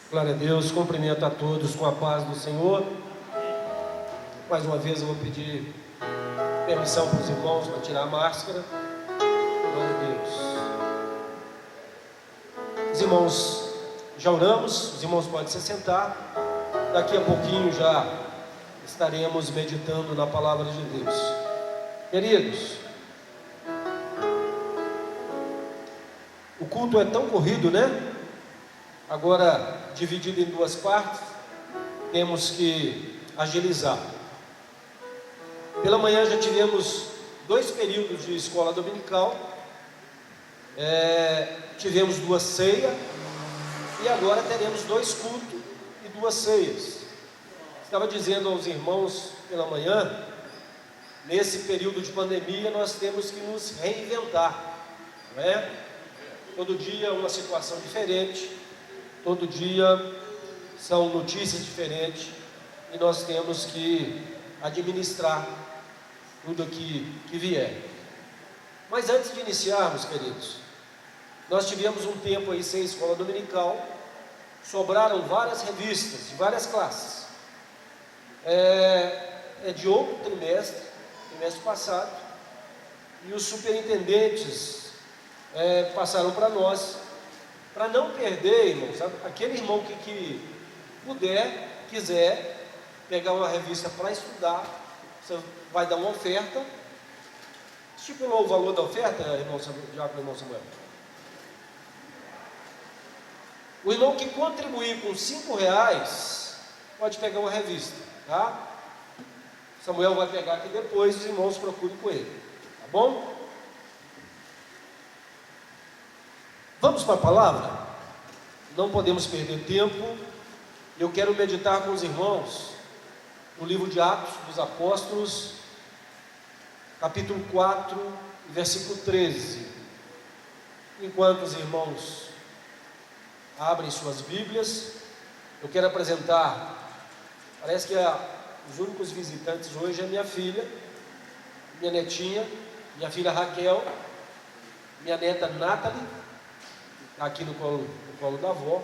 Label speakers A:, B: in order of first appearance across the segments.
A: Glória a Deus, cumprimento a todos com a paz do Senhor. Mais uma vez eu vou pedir permissão para os irmãos para tirar a máscara. Glória a Deus. Os irmãos, já oramos, os irmãos podem se sentar. Daqui a pouquinho já estaremos meditando na palavra de Deus. Queridos, o culto é tão corrido, né? Agora, dividido em duas partes, temos que agilizar. Pela manhã já tivemos 2 períodos de escola dominical, tivemos 2 ceias, e agora teremos 2 cultos e 2 ceias. Estava dizendo aos irmãos pela manhã, nesse período de pandemia nós temos que nos reinventar, não é? Todo dia uma situação diferente, todo dia são notícias diferentes, e nós temos que administrar tudo que vier. Mas antes de iniciarmos, queridos, nós tivemos um tempo aí sem escola dominical, sobraram várias revistas de várias classes. É de outro trimestre passado, e os superintendentes passaram para nós, para não perder, irmãos, aquele irmão que quiser pegar uma revista para estudar, você vai dar uma oferta. Estipulou o valor da oferta, irmão Samuel? O irmão que contribuir com R$5 pode pegar uma revista, tá? Samuel vai pegar aqui depois, os irmãos procurem com ele, tá bom? Vamos para a palavra? Não podemos perder tempo. Eu quero meditar com os irmãos no livro de Atos dos Apóstolos, capítulo 4, versículo 13. Enquanto os irmãos abrem suas Bíblias, eu quero apresentar, parece que os únicos visitantes hoje é minha filha, minha netinha, minha filha Raquel, minha neta Nathalie, aqui no colo da avó,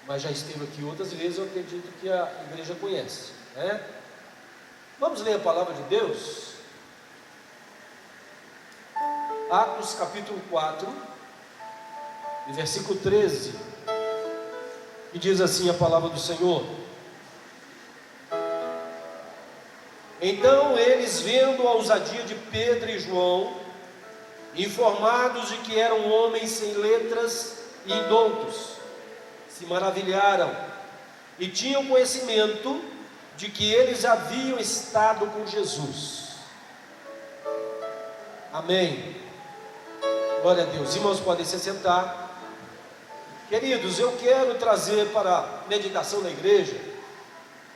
A: mas já esteve aqui outras vezes, eu acredito que a igreja conhece, né? Vamos ler a palavra de Deus? Atos capítulo 4, versículo 13, e diz assim a palavra do Senhor: Então eles, vendo a ousadia de Pedro e João, informados de que eram homens sem letras e indoutos, se maravilharam e tinham conhecimento de que eles haviam estado com Jesus. Amém. Glória a Deus. Irmãos, podem se sentar. Queridos, eu quero trazer para a meditação da igreja,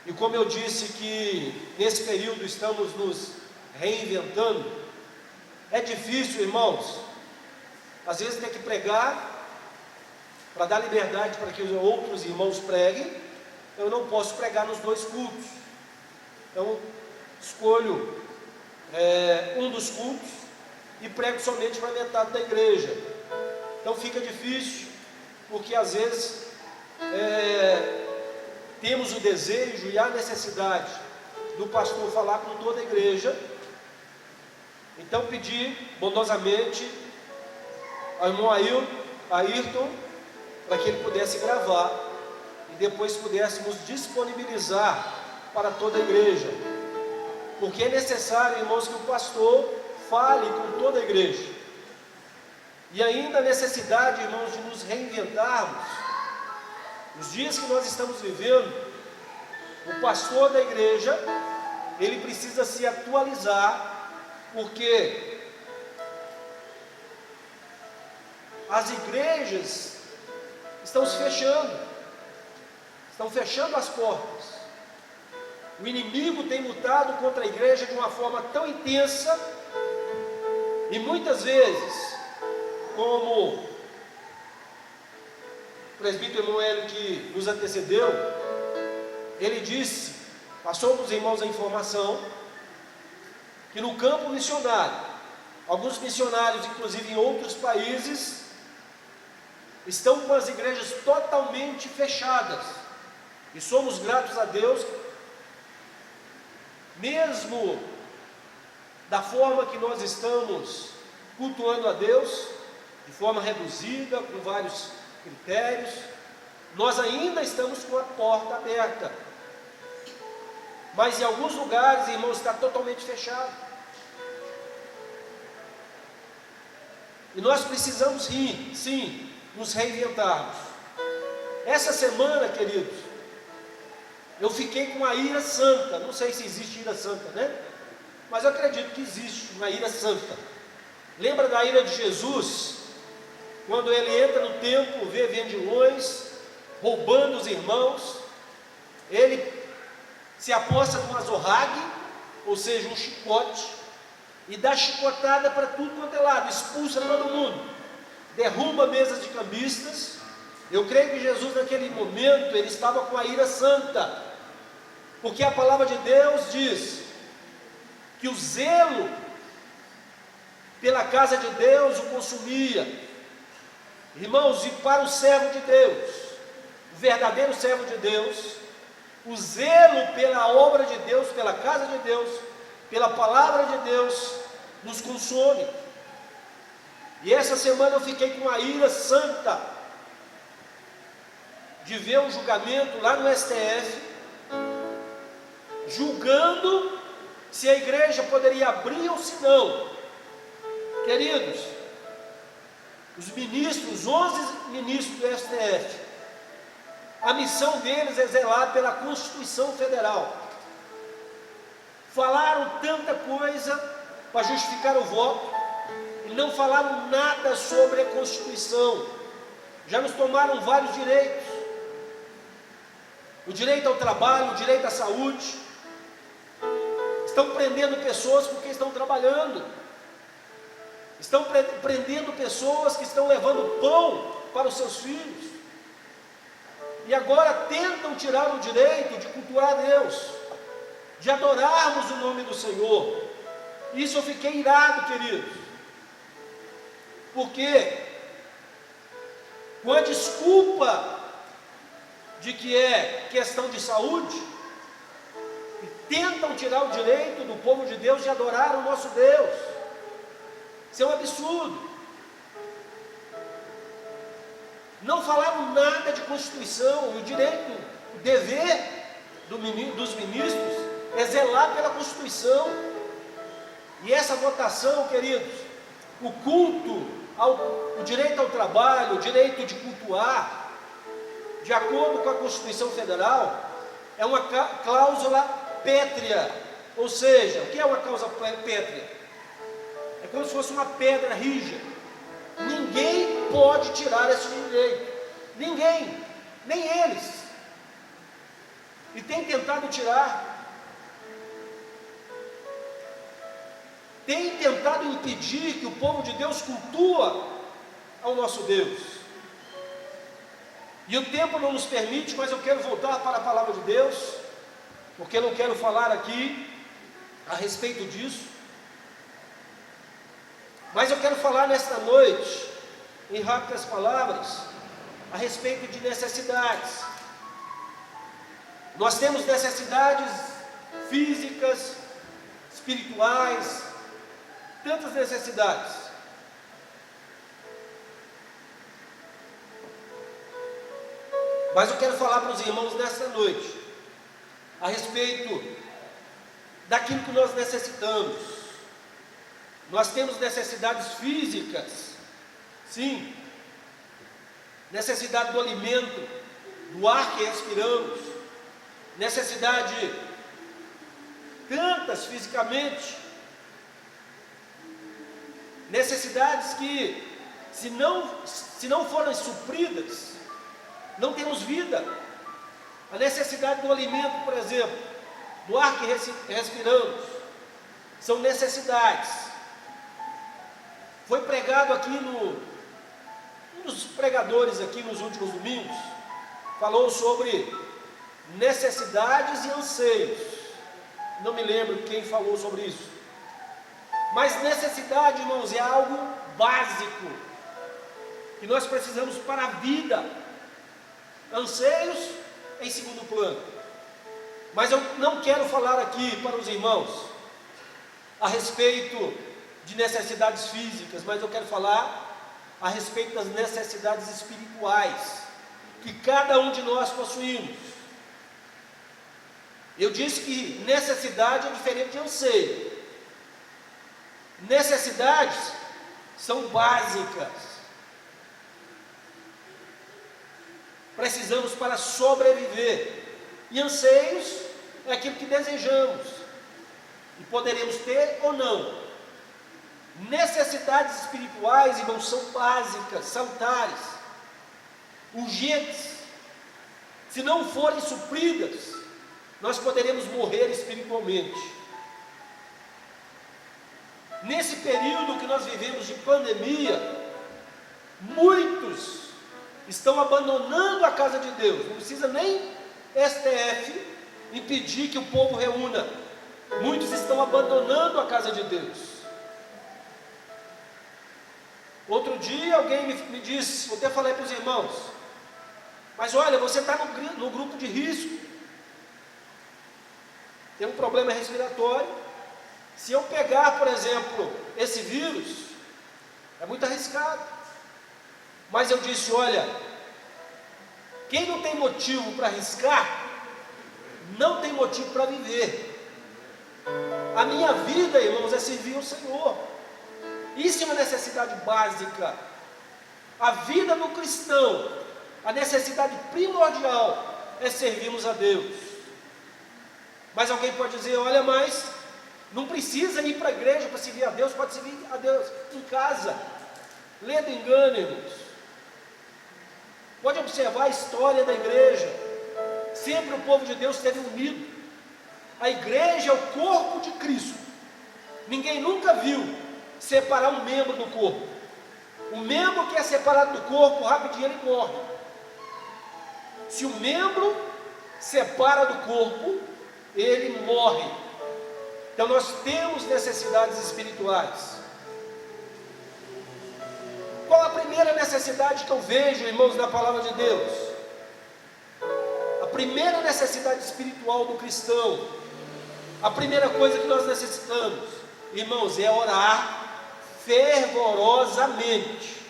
A: e como eu disse que nesse período estamos nos reinventando, é difícil, irmãos, às vezes tem que pregar, para dar liberdade para que os outros irmãos preguem. Eu não posso pregar nos 2 cultos, então escolho um dos cultos e prego somente para metade da igreja. Então fica difícil, porque às vezes temos o desejo e a necessidade do pastor falar com toda a igreja. Então pedi bondosamente ao irmão Ayrton para que ele pudesse gravar e depois pudéssemos disponibilizar para toda a igreja, porque é necessário, irmãos, que o pastor fale com toda a igreja. E ainda a necessidade, irmãos, de nos reinventarmos. Os dias que nós estamos vivendo, o pastor da igreja, ele precisa se atualizar, porque as igrejas estão se fechando, estão fechando as portas. O inimigo tem lutado contra a igreja de uma forma tão intensa, e muitas vezes, como o presbítero Emanuel que nos antecedeu, ele disse, passou para os irmãos a informação, que no campo missionário, alguns missionários, inclusive em outros países, estão com as igrejas totalmente fechadas. E somos gratos a Deus, mesmo da forma que nós estamos cultuando a Deus, de forma reduzida, com vários critérios, nós ainda estamos com a porta aberta. Mas em alguns lugares, irmãos, está totalmente fechado. E nós precisamos sim, nos reinventarmos. Essa semana, queridos, eu fiquei com a ira santa. Não sei se existe ira santa, né? Mas eu acredito que existe uma ira santa. Lembra da ira de Jesus? Quando ele entra no templo, vê vendilhões roubando os irmãos, ele se aposta numa azorrague, ou seja, um chicote, e dá chicotada para tudo quanto é lado, expulsa todo mundo, derruba mesas de cambistas. Eu creio que Jesus naquele momento, ele estava com a ira santa, porque a palavra de Deus diz que o zelo pela casa de Deus o consumia. Irmãos, e para o servo de Deus, o verdadeiro servo de Deus, o zelo pela obra de Deus, pela casa de Deus, pela palavra de Deus, nos consome. E essa semana eu fiquei com a ira santa de ver um julgamento lá no STF, julgando se a igreja poderia abrir ou se não. Queridos, os ministros, 11 ministros do STF, a missão deles é zelar pela Constituição Federal. Falaram tanta coisa para justificar o voto e não falaram nada sobre a Constituição. Já nos tomaram vários direitos: o direito ao trabalho, o direito à saúde. Estão prendendo pessoas porque estão trabalhando. Estão prendendo pessoas que estão levando pão para os seus filhos. E agora tentam tirar o direito de cultuar a Deus, de adorarmos o nome do Senhor. Isso eu fiquei irado, queridos, porque com a desculpa de que é questão de saúde, tentam tirar o direito do povo de Deus de adorar o nosso Deus. Isso é um absurdo. Não falaram nada de Constituição. E o direito, o dever dos ministros é zelar pela Constituição. E essa votação, queridos, o culto, o direito ao trabalho, o direito de cultuar, de acordo com a Constituição Federal, é uma cláusula pétrea. Ou seja, o que é uma cláusula pétrea? É como se fosse uma pedra rija. Ninguém pode tirar esse direito. Ninguém, nem eles. E tem tentado tirar. Tem tentado impedir que o povo de Deus cultua ao nosso Deus. E o tempo não nos permite, mas eu quero voltar para a palavra de Deus, porque eu não quero falar aqui a respeito disso. Mas eu quero falar nesta noite, em rápidas palavras, a respeito de necessidades. Nós temos necessidades físicas, espirituais, tantas necessidades. Mas eu quero falar para os irmãos nesta noite, a respeito daquilo que nós necessitamos. Nós temos necessidades físicas, sim, necessidade do alimento, do ar que respiramos, necessidade tantas fisicamente, necessidades que se não forem supridas, não temos vida. A necessidade do alimento, por exemplo, do ar que respiramos, são necessidades. Foi pregado aqui um dos pregadores aqui nos últimos domingos, falou sobre necessidades e anseios. Não me lembro quem falou sobre isso. Mas necessidade, irmãos, é algo básico. que nós precisamos para a vida. Anseios em segundo plano. Mas eu não quero falar aqui para os irmãos a respeito de necessidades físicas, mas eu quero falar a respeito das necessidades espirituais que cada um de nós possuímos. Eu disse que necessidade é diferente de anseio. Necessidades são básicas. Precisamos para sobreviver. E anseios é aquilo que desejamos e poderemos ter ou não. Necessidades espirituais, irmãos, são básicas, salutares, urgentes. Se não forem supridas, nós poderemos morrer espiritualmente. Nesse período que nós vivemos de pandemia, muitos estão abandonando a casa de Deus. Não precisa nem STF impedir que o povo reúna. Muitos estão abandonando a casa de Deus. Outro dia alguém me disse, eu até falei para os irmãos, mas olha, você está no grupo de risco, tem um problema respiratório. Se eu pegar, por exemplo, esse vírus, é muito arriscado. Mas eu disse, olha, quem não tem motivo para arriscar, não tem motivo para viver. A minha vida, irmãos, é servir ao Senhor. Isso é uma necessidade básica. A vida do cristão, a necessidade primordial é servirmos a Deus. Mas alguém pode dizer, olha, mas não precisa ir para a igreja para servir a Deus, pode servir a Deus em casa. Ledo engano, irmãos. Pode observar a história da igreja. Sempre o povo de Deus esteve unido. A igreja é o corpo de Cristo. Ninguém nunca viu separar um membro do corpo. O membro que é separado do corpo, rapidinho ele morre. Se o membro separa do corpo, ele morre. Então nós temos necessidades espirituais. Qual a primeira necessidade que eu vejo, irmãos, na palavra de Deus? A primeira necessidade espiritual do cristão, a primeira coisa que nós necessitamos, irmãos, é orar fervorosamente.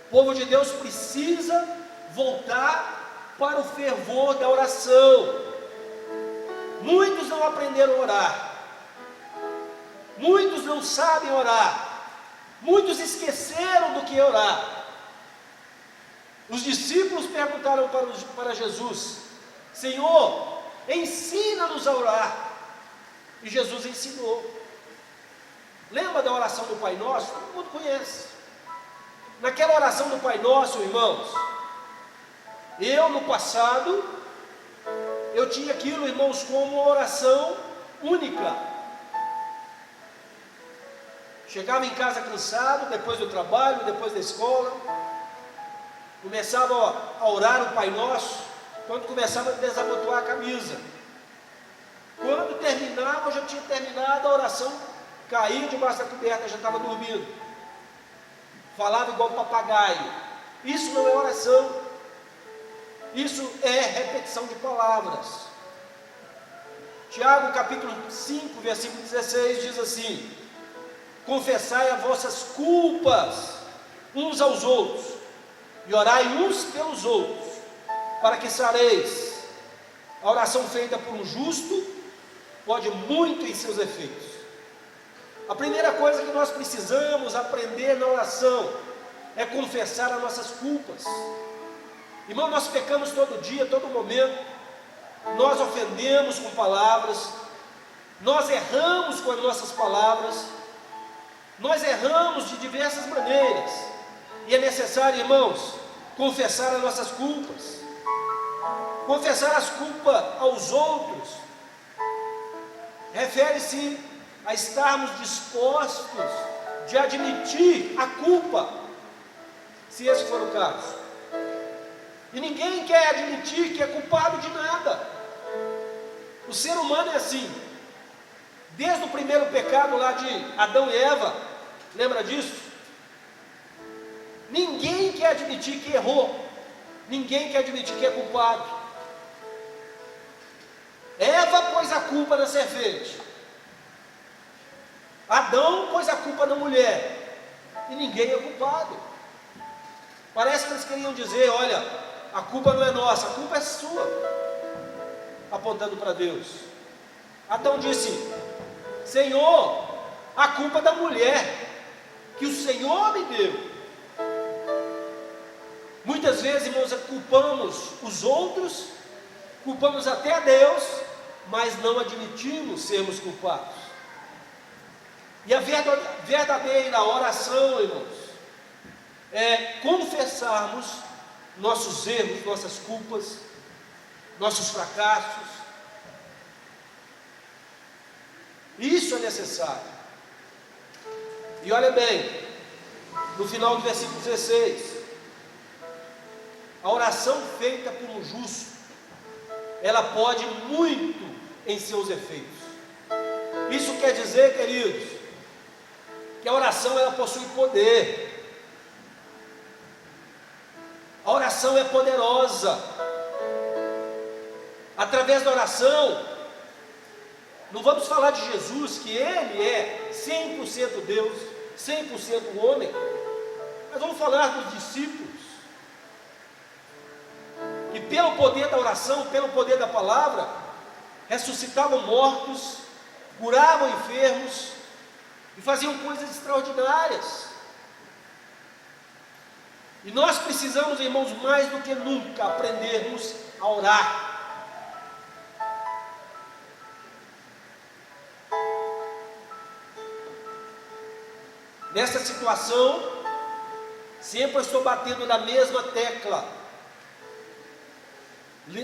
A: O povo de Deus precisa voltar para o fervor da oração. Muitos não aprenderam a orar, muitos não sabem orar, muitos esqueceram do que é orar. Os discípulos perguntaram para Jesus, Senhor, ensina-nos a orar. E Jesus ensinou. Lembra da oração do Pai Nosso? Todo mundo conhece. Naquela oração do Pai Nosso, irmãos, eu no passado, eu tinha aquilo, irmãos, como uma oração única. Chegava em casa cansado, depois do trabalho, depois da escola, começava a orar o Pai Nosso, quando começava a desabotoar a camisa. Quando terminava, eu já tinha terminado a oração, caía debaixo da coberta, já estava dormindo. Falava igual papagaio. Isso não é oração. Isso é repetição de palavras. Tiago capítulo 5, versículo 16 diz assim: confessai as vossas culpas uns aos outros e orai uns pelos outros, para que sareis. A oração feita por um justo pode muito em seus efeitos. A primeira coisa que nós precisamos aprender na oração é confessar as nossas culpas. Irmão, nós pecamos todo dia, todo momento. Nós ofendemos com palavras, nós erramos com as nossas palavras, nós erramos de diversas maneiras. E é necessário, irmãos, confessar as nossas culpas. Confessar as culpas aos outros refere-se a estarmos dispostos de admitir a culpa, se esse for o caso. E ninguém quer admitir que é culpado de nada. O ser humano é assim. Desde o primeiro pecado lá de Adão e Eva, lembra disso? Ninguém quer admitir que errou, ninguém quer admitir que é culpado. Eva pôs a culpa na serpente, Adão pôs a culpa na mulher, e ninguém é culpado. Parece que eles queriam dizer: olha, a culpa não é nossa, a culpa é sua, apontando para Deus. Adão disse: Senhor, a culpa é da mulher que o Senhor me deu. Muitas vezes, irmãos, culpamos os outros, culpamos até a Deus, mas não admitimos sermos culpados. E a verdadeira oração, irmãos, é confessarmos nossos erros, nossas culpas, nossos fracassos. Isso é necessário. E olha bem, no final do versículo 16, a oração feita por um justo, ela pode muito em seus efeitos. Isso quer dizer, queridos, que a oração ela possui poder. A oração é poderosa. Através da oração, não vamos falar de Jesus, que Ele é 100% Deus, 100% homem, mas vamos falar dos discípulos, que pelo poder da oração, pelo poder da palavra, ressuscitavam mortos, curavam enfermos, e faziam coisas extraordinárias. E nós precisamos, irmãos, mais do que nunca, aprendermos a orar. Nessa situação, sempre eu estou batendo na mesma tecla,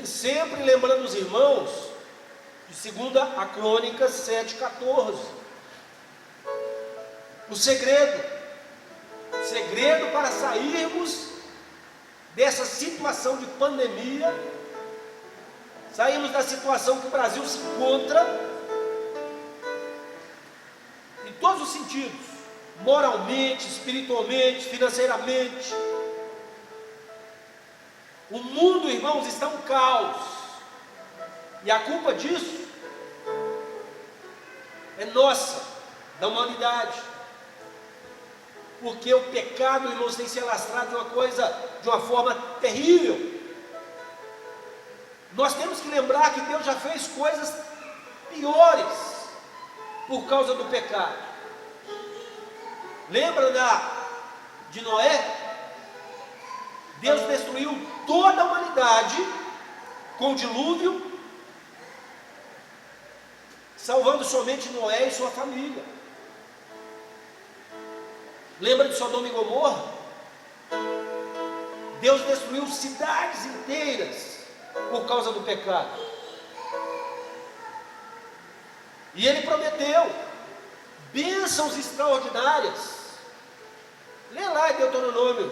A: sempre lembrando os irmãos, de 2 a Crônicas 7,14. O segredo para sairmos dessa situação de pandemia, sairmos da situação que o Brasil se encontra, em todos os sentidos, moralmente, espiritualmente, financeiramente. O mundo, irmãos, está um caos, e a culpa disso é nossa, da humanidade. Porque o pecado, irmãos, tem se alastrado de uma forma terrível. Nós temos que lembrar que Deus já fez coisas piores por causa do pecado. Lembra de Noé? Deus destruiu toda a humanidade com o dilúvio, salvando somente Noé e sua família. Lembra de Sodoma e Gomorra? Deus destruiu cidades inteiras por causa do pecado. E Ele prometeu bênçãos extraordinárias. Lê lá em Deuteronômio,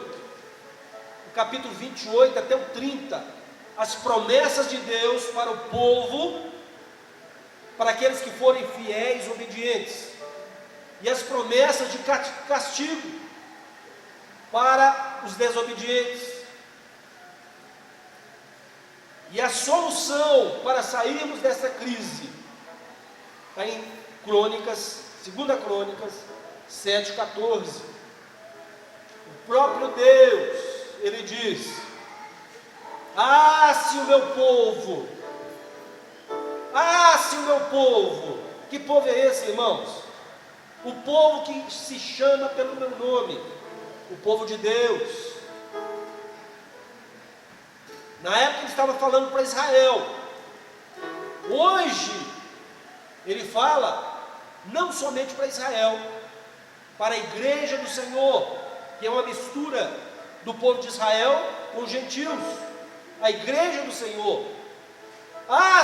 A: no capítulo 28 até o 30, as promessas de Deus para o povo, para aqueles que forem fiéis e obedientes. E as promessas de castigo para os desobedientes. E a solução para sairmos dessa crise está em Crônicas, 2 Crônicas 7,14. O próprio Deus, Ele diz: se o meu povo, se o meu povo, que povo é esse, irmãos? O povo que se chama pelo meu nome, o povo de Deus. Na época ele estava falando para Israel. Hoje ele fala não somente para Israel, para a igreja do Senhor, que é uma mistura do povo de Israel com os gentios. A igreja do Senhor.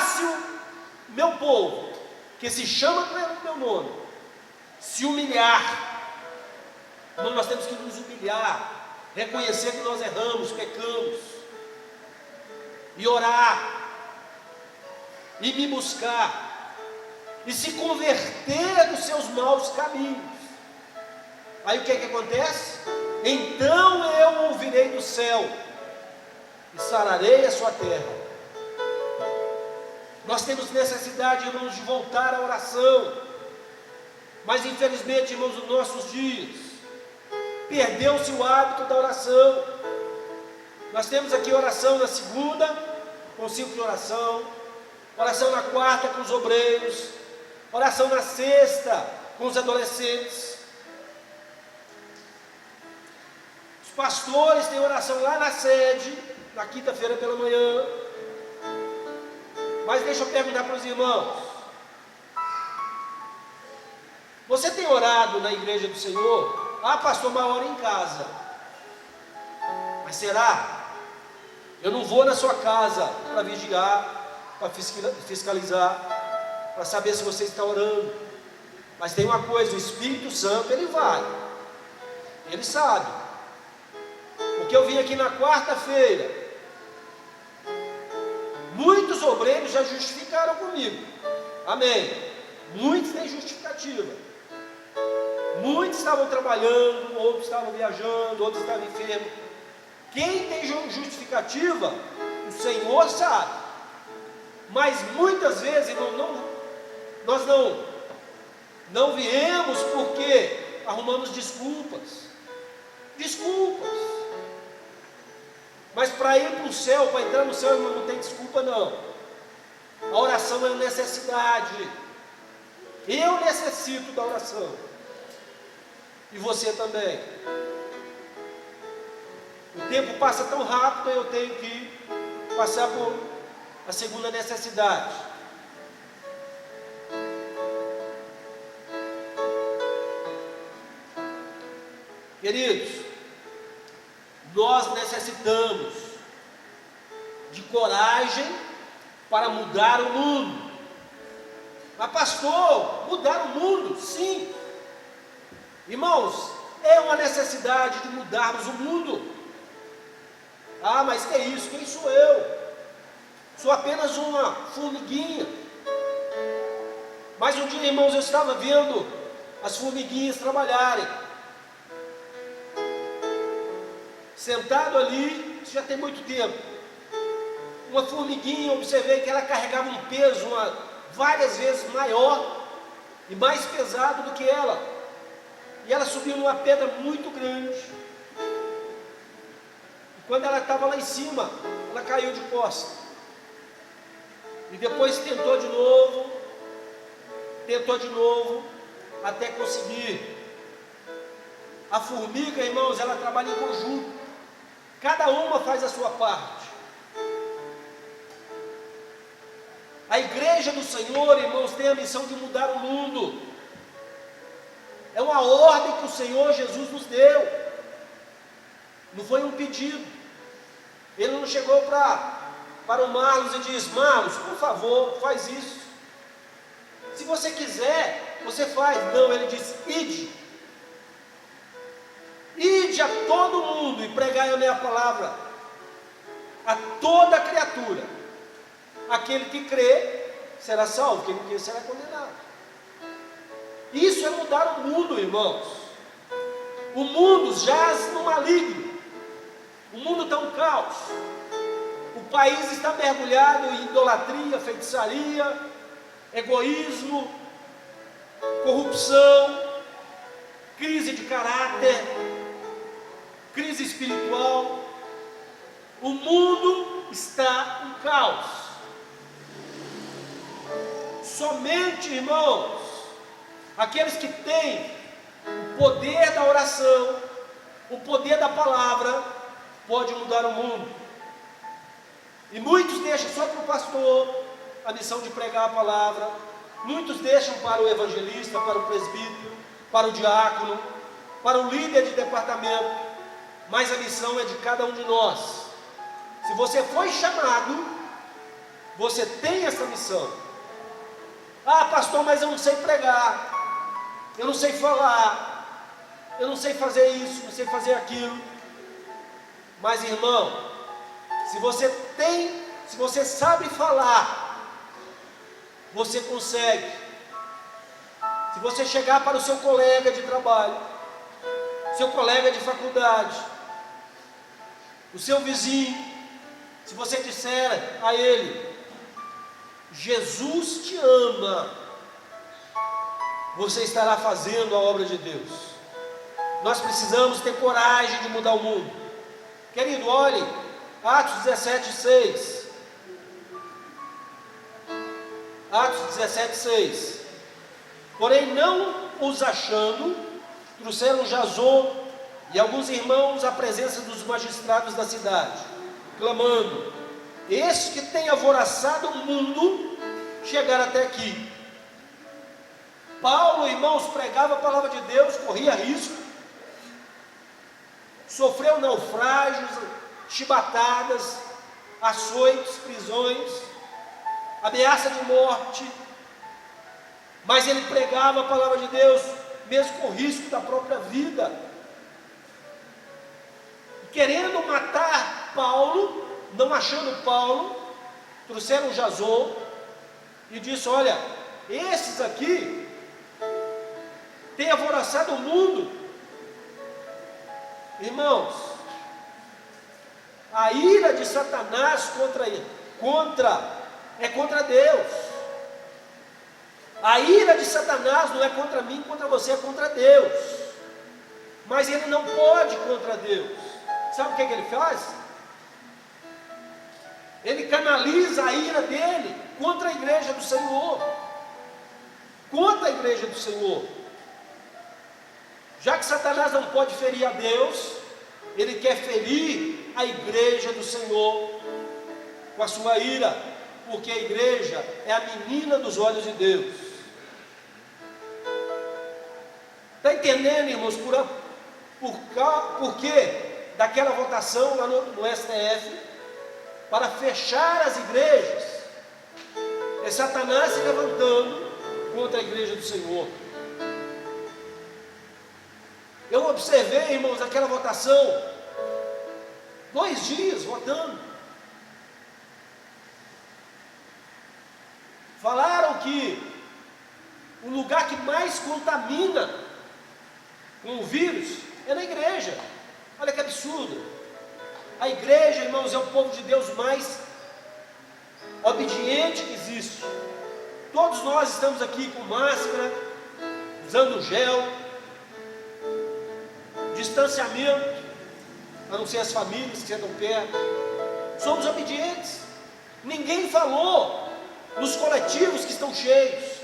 A: Se o meu povo, que se chama pelo meu nome, se humilhar, nós temos que nos humilhar, reconhecer que nós erramos, pecamos, e orar, e me buscar, e se converter dos seus maus caminhos. Aí o que é que acontece? Então eu ouvirei virei do céu e sararei a sua terra. Nós temos necessidade, irmãos, de voltar à oração. Mas infelizmente, irmãos, nos nossos dias, perdeu-se o hábito da oração. Nós temos aqui oração na segunda, com o ciclo de oração. Oração na quarta com os obreiros. Oração na sexta com os adolescentes. Os pastores têm oração lá na sede, na quinta-feira pela manhã. Mas deixa eu perguntar para os irmãos: você tem orado na igreja do Senhor? Ah, pastor, uma hora em casa. Mas será? Eu não vou na sua casa para vigiar, para fiscalizar, para saber se você está orando. Mas tem uma coisa: o Espírito Santo, ele vai, ele sabe. Porque eu vim aqui na quarta-feira, muitos obreiros já justificaram comigo, amém? Muitos têm justificativa. Muitos estavam trabalhando, outros estavam viajando, outros estavam enfermos. Quem tem justificativa, o Senhor sabe. Mas muitas vezes, irmão, nós não viemos porque arrumamos desculpas. Mas para ir para o céu, para entrar no céu, irmão, não tem desculpa não. A oração é uma necessidade. Eu necessito da oração. E você também. O tempo passa tão rápido, eu tenho que passar por a segunda necessidade. Queridos, nós necessitamos de coragem para mudar o mundo. Mas pastor, mudar o mundo? Sim. Irmãos, é uma necessidade de mudarmos o mundo. Ah, mas que é isso? Quem sou eu? Sou apenas uma formiguinha. Mas um dia, irmãos, eu estava vendo as formiguinhas trabalharem. Sentado ali, isso já tem muito tempo. Uma formiguinha, observei que ela carregava um peso várias vezes maior e mais pesado do que ela. E ela subiu numa pedra muito grande. E quando ela estava lá em cima, ela caiu de costas. E depois tentou de novo, até conseguir. A formiga, irmãos, ela trabalha em conjunto. Cada uma faz a sua parte. A igreja do Senhor, irmãos, tem a missão de mudar o mundo. É uma ordem que o Senhor Jesus nos deu. Não foi um pedido. Ele não chegou para o Marlos e disse: Marlos, por favor, faz isso. Se você quiser, você faz. Não, ele disse: ide. Ide a todo mundo e pregai a minha palavra a toda criatura. Aquele que crê será salvo, quem não crê será condenado. Isso é mudar o mundo, irmãos. O mundo jaz no maligno. O mundo está um caos. O país está mergulhado em idolatria, feitiçaria, egoísmo, corrupção, crise de caráter, crise espiritual. O mundo está um caos. Somente, irmãos, aqueles que têm o poder da oração, o poder da palavra, pode mudar o mundo. E muitos deixam só para o pastor a missão de pregar a palavra. Muitos deixam para o evangelista, para o presbítero, para o diácono, para o líder de departamento. Mas a missão é de cada um de nós. Se você foi chamado, você tem essa missão. Ah, pastor, mas eu não sei pregar, eu não sei falar, eu não sei fazer isso, não sei fazer aquilo. Mas, irmão, se você sabe falar, você consegue. Se você chegar para o seu colega de trabalho, seu colega de faculdade, o seu vizinho, se você disser a ele: Jesus te ama, você estará fazendo a obra de Deus. Nós precisamos ter coragem de mudar o mundo. Querido, olhe, Atos 17:6. Atos 17:6. Porém, não os achando, trouxeram Jason e alguns irmãos à presença dos magistrados da cidade, clamando: este que tem alvoroçado o mundo, chegar até aqui. Paulo, irmãos, pregava a palavra de Deus, corria risco, sofreu naufrágios, chibatadas, açoites, prisões, ameaça de morte, mas ele pregava a palavra de Deus, mesmo com risco da própria vida. Querendo matar Paulo, não achando Paulo, trouxeram Jason e disse: olha, esses aqui têm alvoroçado o mundo. Irmãos, a ira de Satanás é contra Deus. A ira de Satanás não é contra mim, contra você, é contra Deus. Mas ele não pode contra Deus. Sabe o que ele faz? Ele canaliza a ira dele contra a igreja do Senhor. Contra a igreja do Senhor. Já que Satanás não pode ferir a Deus, ele quer ferir a igreja do Senhor com a sua ira, porque a igreja é a menina dos olhos de Deus. Está entendendo, irmãos, por que daquela votação lá no STF, para fechar as igrejas, é Satanás se levantando contra a igreja do Senhor. Eu observei, irmãos, aquela votação, 2 dias votando. Falaram que o lugar que mais contamina com o vírus é na igreja. Olha que absurdo. A igreja, irmãos, é o povo de Deus mais obediente que existe. Todos nós estamos aqui com máscara, usando gel, distanciamento, a não ser as famílias que sentam perto. Somos obedientes. Ninguém falou nos coletivos que estão cheios.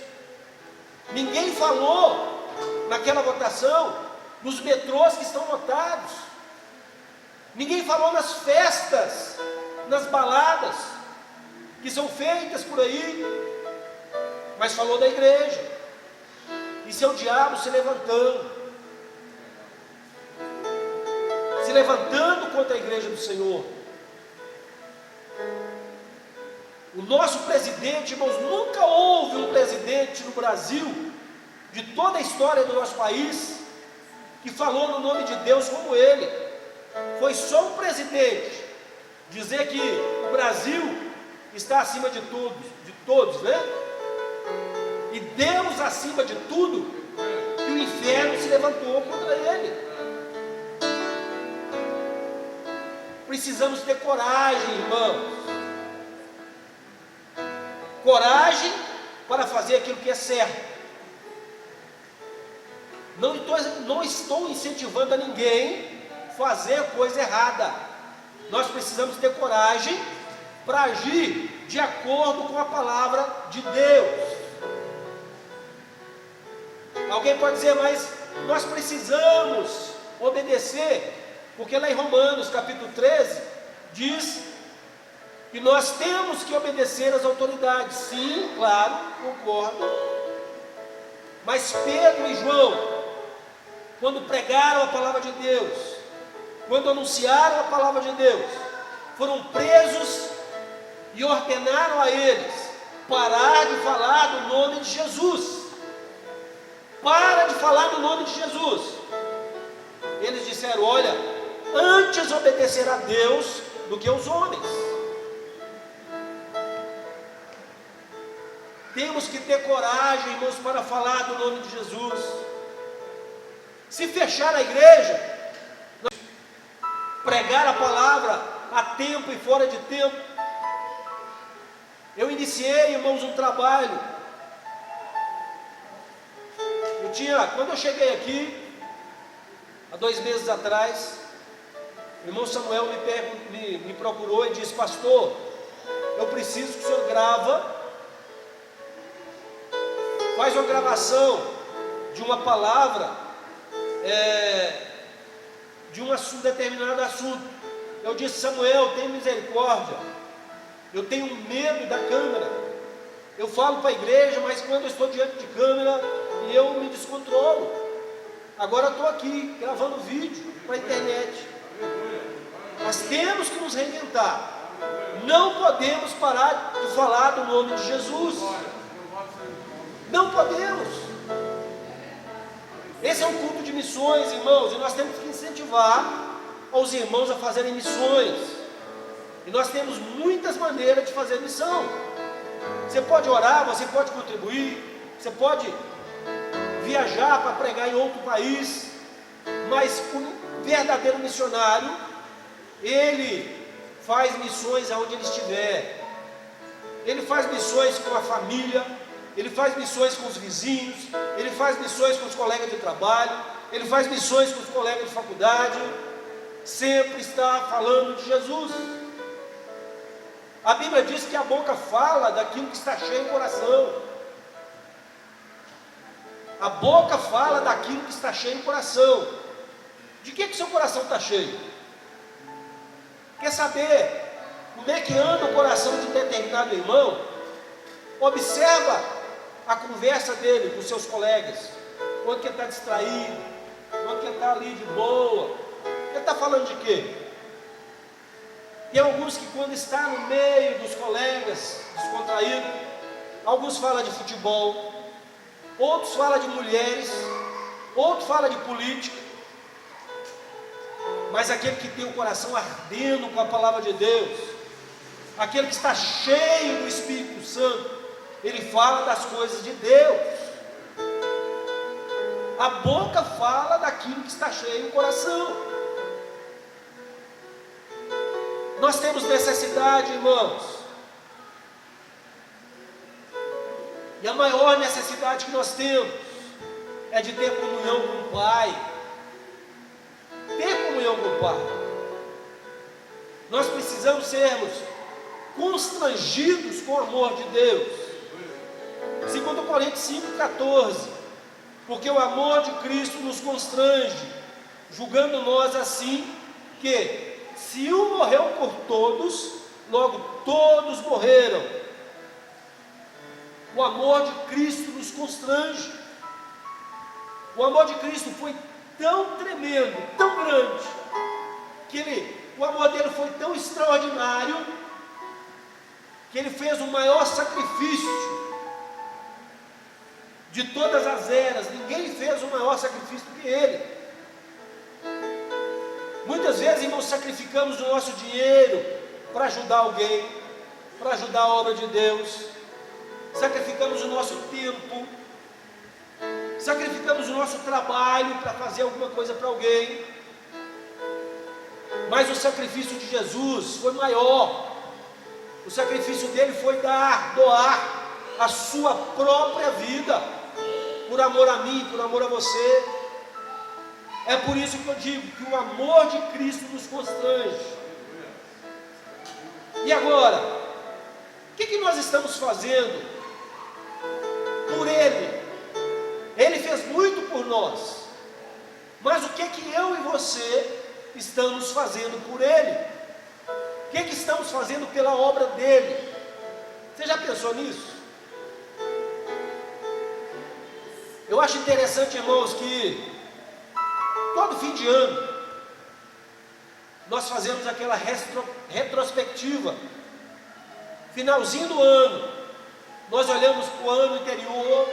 A: Ninguém falou naquela votação nos metrôs que estão lotados. Ninguém falou nas festas, nas baladas que são feitas por aí, mas falou da igreja. Isso é o diabo se levantando contra a igreja do Senhor. O nosso presidente, irmãos, nunca houve um presidente no Brasil, de toda a história do nosso país, que falou no nome de Deus como ele. Foi só um presidente dizer que o Brasil está acima de todos, né? E Deus acima de tudo, e o inferno se levantou contra ele. Precisamos ter coragem, irmãos. Coragem para fazer aquilo que é certo. Não estou incentivando a ninguém a fazer a coisa errada. Nós precisamos ter coragem para agir de acordo com a palavra de Deus. Alguém pode dizer, mas nós precisamos obedecer, porque lá em Romanos capítulo 13 diz que nós temos que obedecer às autoridades. Sim, claro, concordo. Mas Pedro e João, quando pregaram a palavra de Deus, quando anunciaram a palavra de Deus, foram presos e ordenaram a eles parar de falar do nome de Jesus. Para de falar do nome de Jesus. Eles disseram, olha, antes obedecer a Deus do que aos homens. Temos que ter coragem, irmãos, para falar do nome de Jesus. Se fechar a igreja, pregar a palavra a tempo e fora de tempo. Eu iniciei, irmãos, um trabalho. Quando eu cheguei aqui, há 2 meses atrás, o irmão Samuel me procurou e disse: pastor, eu preciso que o senhor faz uma gravação de uma palavra, de um determinado assunto. Eu disse: Samuel, tenha misericórdia, eu tenho medo da câmera. Eu falo para a igreja, mas quando eu estou diante de câmera, eu me descontrolo. Agora eu estou aqui gravando vídeo para a internet. Nós temos que nos reinventar. Não podemos parar de falar do nome de Jesus. Não podemos. Esse é um culto de missões, irmãos, e nós temos que incentivar os irmãos a fazerem missões. E nós temos muitas maneiras de fazer missão. Você pode orar, você pode contribuir, você pode viajar para pregar em outro país, mas o verdadeiro missionário, ele faz missões aonde ele estiver. Ele faz missões com a família, ele faz missões com os vizinhos, ele faz missões com os colegas de trabalho, ele faz missões com os colegas de faculdade. Sempre está falando de Jesus. A Bíblia diz que a boca fala daquilo que está cheio no coração. A boca fala daquilo que está cheio no coração. De que seu coração está cheio? Quer saber como é que anda o coração de determinado irmão? Observa a conversa dele com seus colegas. Quando que ele está distraído, quando que ele está ali de boa. Ele está falando de quê? Tem alguns que quando está no meio dos colegas, descontraído, alguns falam de futebol, outros falam de mulheres, outros falam de política. Mas aquele que tem o coração ardendo com a palavra de Deus, aquele que está cheio do Espírito Santo, ele fala das coisas de Deus. A boca fala daquilo que está cheio no coração. Nós temos necessidade, irmãos, e a maior necessidade que nós temos é de ter comunhão com o Pai. Ter comunhão com o Pai. Nós precisamos sermos constrangidos com o amor de Deus. 2 Coríntios 5,14. Porque o amor de Cristo nos constrange, julgando nós assim que, se um morreu por todos, logo todos morreram. O amor de Cristo nos constrange. O amor de Cristo foi tão tremendo, tão grande, que o amor dele foi tão extraordinário, que ele fez o maior sacrifício de todas as eras. Ninguém fez o maior sacrifício do que ele. Muitas vezes, irmãos, sacrificamos o nosso dinheiro para ajudar alguém, para ajudar a obra de Deus. Sacrificamos o nosso tempo, sacrificamos o nosso trabalho para fazer alguma coisa para alguém. Mas o sacrifício de Jesus foi maior. O sacrifício dele foi doar a sua própria vida, por amor a mim, por amor a você. É por isso que eu digo que o amor de Cristo nos constrange. E agora, o que nós estamos fazendo por Ele? Ele fez muito por nós, mas o que eu e você estamos fazendo por Ele? O que estamos fazendo pela obra dEle? Você já pensou nisso? Eu acho interessante, irmãos, que todo fim de ano nós fazemos aquela retrospectiva. Finalzinho do ano, nós olhamos para o ano anterior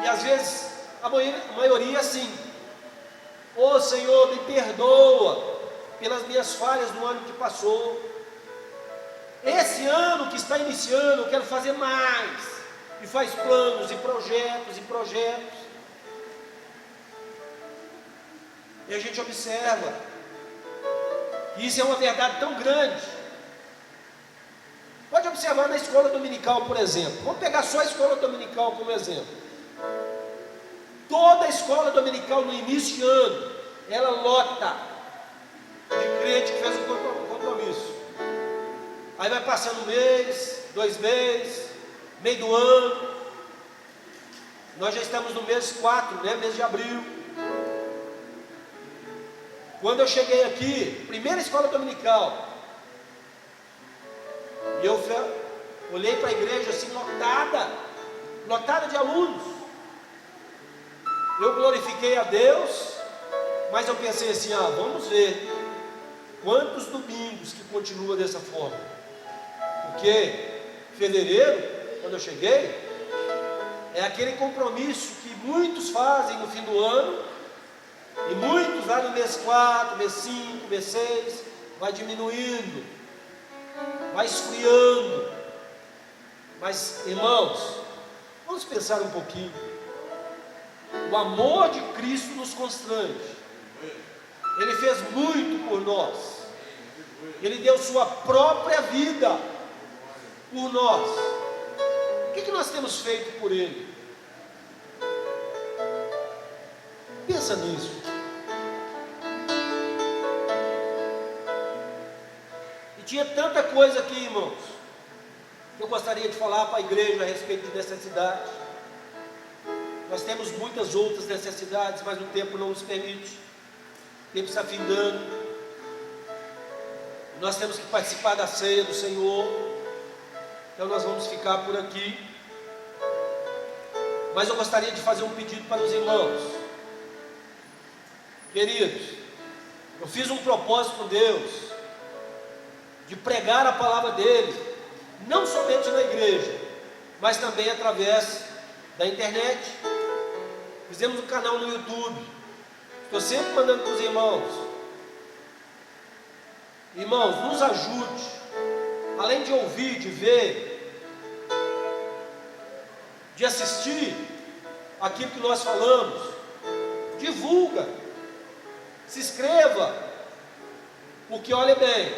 A: e às vezes a maioria assim: ô Senhor, me perdoa pelas minhas falhas no ano que passou. Esse ano que está iniciando, eu quero fazer mais. E faz planos e projetos. E a gente observa E isso é uma verdade tão grande. Pode observar na escola dominical, por exemplo. Vamos pegar só a escola dominical como exemplo. Toda a escola dominical no início de ano, ela lota de crente que fez um compromisso. Aí vai passando um mês, 2 meses, meio do ano. Nós já estamos no mês 4, né? Mês de abril. Quando eu cheguei aqui, primeira escola dominical, e eu olhei para a igreja assim, lotada de alunos. Eu glorifiquei a Deus, mas eu pensei assim, vamos ver quantos domingos que continua dessa forma. Porque fevereiro, quando eu cheguei, é aquele compromisso que muitos fazem no fim do ano, e muitos lá no mês 4, mês 5, mês 6, vai diminuindo, vai esfriando. Mas, irmãos, vamos pensar um pouquinho. O amor de Cristo nos constrange. Ele fez muito por nós. Ele deu sua própria vida por nós. O que nós temos feito por Ele? Pensa nisso. E tinha tanta coisa aqui, irmãos, que eu gostaria de falar para a igreja a respeito de necessidade. Nós temos muitas outras necessidades, mas o tempo não nos permite. O tempo está findando. Nós temos que participar da ceia do Senhor. Então nós vamos ficar por aqui. Mas eu gostaria de fazer um pedido para os irmãos. Queridos, eu fiz um propósito com Deus de pregar a palavra dele, não somente na igreja, mas também através da internet. Fizemos um canal no YouTube. Estou sempre mandando para os irmãos. Irmãos, nos ajude. Além de ouvir, de ver, de assistir aquilo que nós falamos, divulga, se inscreva, porque olha bem,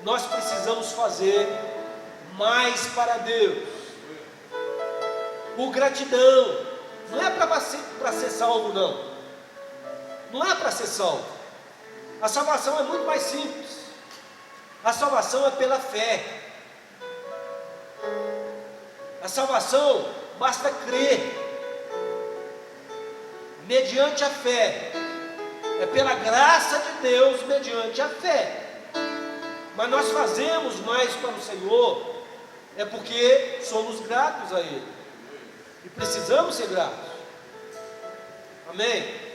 A: nós precisamos fazer mais para Deus, por gratidão. Não é para ser salvo, não é para ser salvo. A salvação é muito mais simples. A salvação é pela fé. A salvação basta crer, mediante a fé. É pela graça de Deus, mediante a fé. Mas nós fazemos mais para o Senhor, é porque somos gratos a Ele, e precisamos ser gratos. Amém?